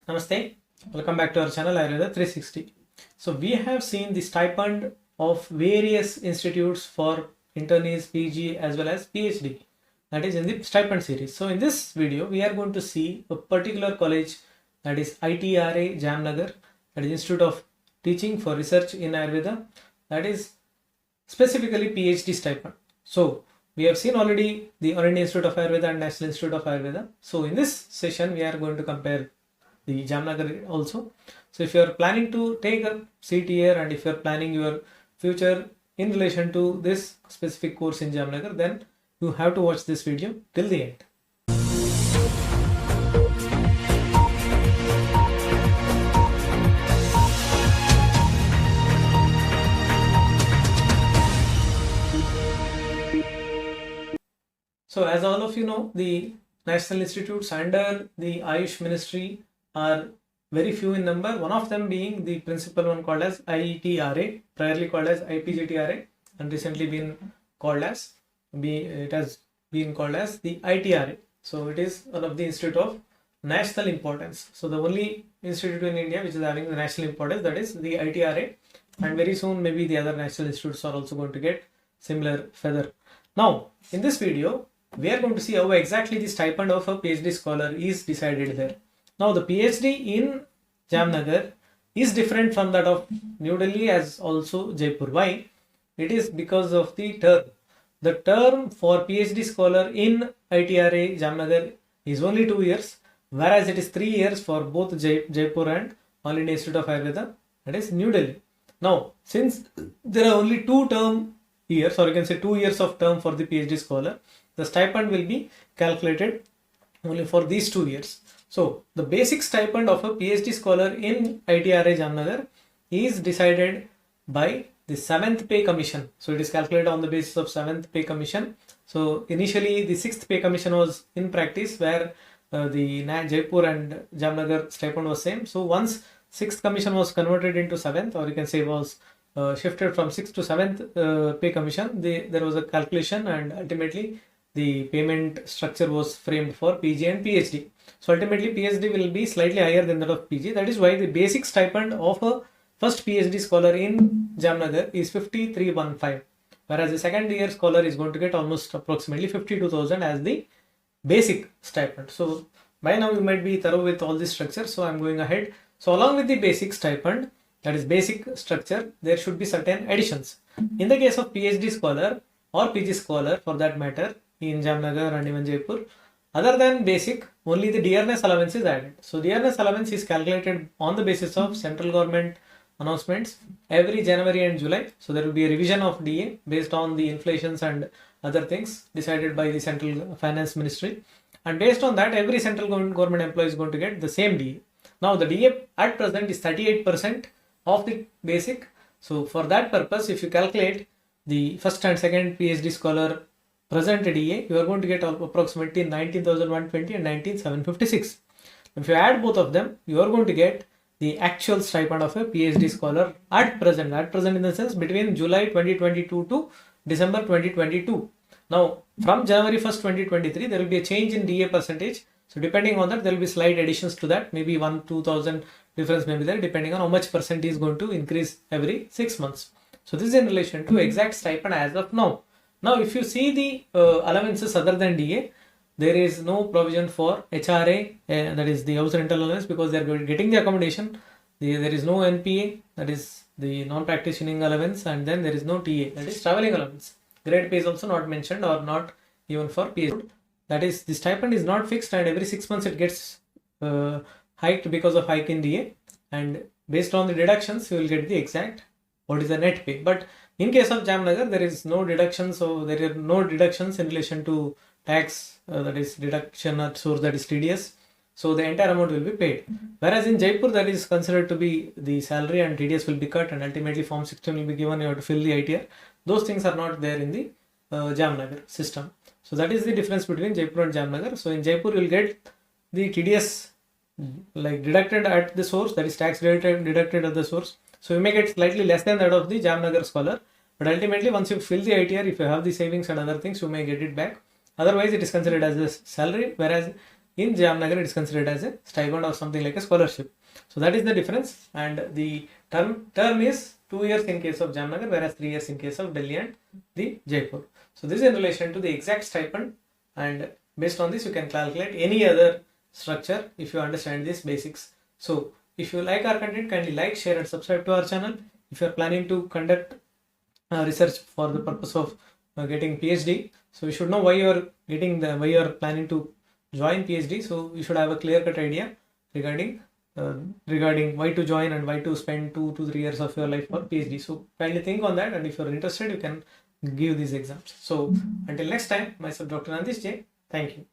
Namaste, welcome back to our channel Ayurveda 360. So we have seen the stipend of various institutes for internees, PG as well as PhD, that is in the stipend series. So in this video we are going to see a particular college, that is ITRA JAMNAGAR, that is Institute of Teaching for Research in Ayurveda, that is specifically PhD stipend. So we have seen already the All India Institute of Ayurveda and National Institute of Ayurveda. So in this session we are going to compare the JAMNAGAR also. So if you are planning to take a seat here and if you are planning your future in relation to this specific course in JAMNAGAR, then you have to watch this video till the end. So as all of you know, the national institutes under the AYUSH ministry are very few in number, one of them being the principal one called as ITRA, priorly called as IPGTRA, and recently been called as the ITRA. So it is one of the institute of national importance. So the only institute in India which is having the national importance, that is the ITRA, and very soon maybe the other national institutes are also going to get similar feather. Now in this video we are going to see how exactly the stipend of a PhD scholar is decided there. Now the PhD in JAMNAGAR is different from that of New Delhi as also Jaipur. Why? It is because of the term. The term for PhD scholar in ITRA JAMNAGAR is only 2 years, whereas it is 3 years for both Jaipur and All India Institute of Ayurveda, that is New Delhi. Now since there are only 2 term years, or you can say 2 years of term for the PhD scholar, the stipend will be calculated only for these 2 years. So the basic stipend of a PhD scholar in ITRA JAMNAGAR is decided by the 7th pay commission. So it is calculated on the basis of 7th pay commission. So initially the 6th pay commission was in practice, where the Jaipur and JAMNAGAR stipend was same. So once 6th commission was converted into 7th, or you can say was shifted from 6th to 7th pay commission, there was a calculation and ultimately the payment structure was framed for PG and PhD. So ultimately PhD will be slightly higher than that of PG. That is why the basic stipend of a first PhD scholar in JAMNAGAR is 5315, whereas the second year scholar is going to get almost approximately 52,000 as the basic stipend. So by now you might be thorough with all this structure, so I'm going ahead. So along with the basic stipend, that is basic structure, there should be certain additions. In the case of PhD scholar or PG scholar for that matter in JAMNAGAR and even Jaipur, other than basic, only the dearness allowance is added. So dearness allowance is calculated on the basis of central government announcements every January and July. So there will be a revision of DA based on the inflations and other things decided by the central finance ministry, and based on that every central government employee is going to get the same DA. Now the DA at present is 38% of the basic. So for that purpose, if you calculate the first and second PhD scholar present DA, you are going to get approximately 19,120 and 19,756. If you add both of them, you are going to get the actual stipend of a PhD scholar at present in the sense between July 2022 to December 2022. Now from January 1st 2023 there will be a change in DA percentage. So depending on that there will be slight additions to that, maybe 1-2,000 difference may be there depending on how much percent is going to increase every 6 months. So this is in relation to exact stipend as of now. Now if you see the allowances other than DA, there is no provision for HRA, that is the house rental allowance, because they are getting the accommodation. There is no NPA, that is the non-practicing allowance, and then there is no TA, that is traveling allowance. Grade pay is also not mentioned, or not even for PhD. That is, the stipend is not fixed and every 6 months it gets hiked because of hike in DA, and based on the deductions you will get the exact what is the net pay. But in case of JAMNAGAR there is no deduction, so there are no deductions in relation to tax, that is deduction at source, that is TDS. So the entire amount will be paid. Whereas in Jaipur that is considered to be the salary and TDS will be cut and ultimately form 16 will be given, you have to fill the ITR. Those things are not there in the JAMNAGAR system. So that is the difference between Jaipur and JAMNAGAR. So in Jaipur you will get the TDS like deducted at the source, that is tax deducted at the source. So you may get slightly less than that of the JAMNAGAR scholar, but ultimately once you fill the ITR, if you have the savings and other things, you may get it back. Otherwise it is considered as a salary, whereas In Jamnagar, it is considered as a stipend or something like a scholarship. So that is the difference. And the term is 2 years in case of Jamnagar, whereas 3 years in case of Delhi and the Jaipur. So this is in relation to the exact stipend, and based on this you can calculate any other structure if you understand these basics. So if you like our content, kindly like, share and subscribe to our channel. If you are planning to conduct research for the purpose of getting PhD, so you should know why you are planning to join PhD. So you should have a clear-cut idea regarding why to join and why to spend 2 to 3 years of your life for PhD. So kindly think on that, and if you are interested, you can give these exams. So until next time, myself Dr. Nandeesh J. Thank you.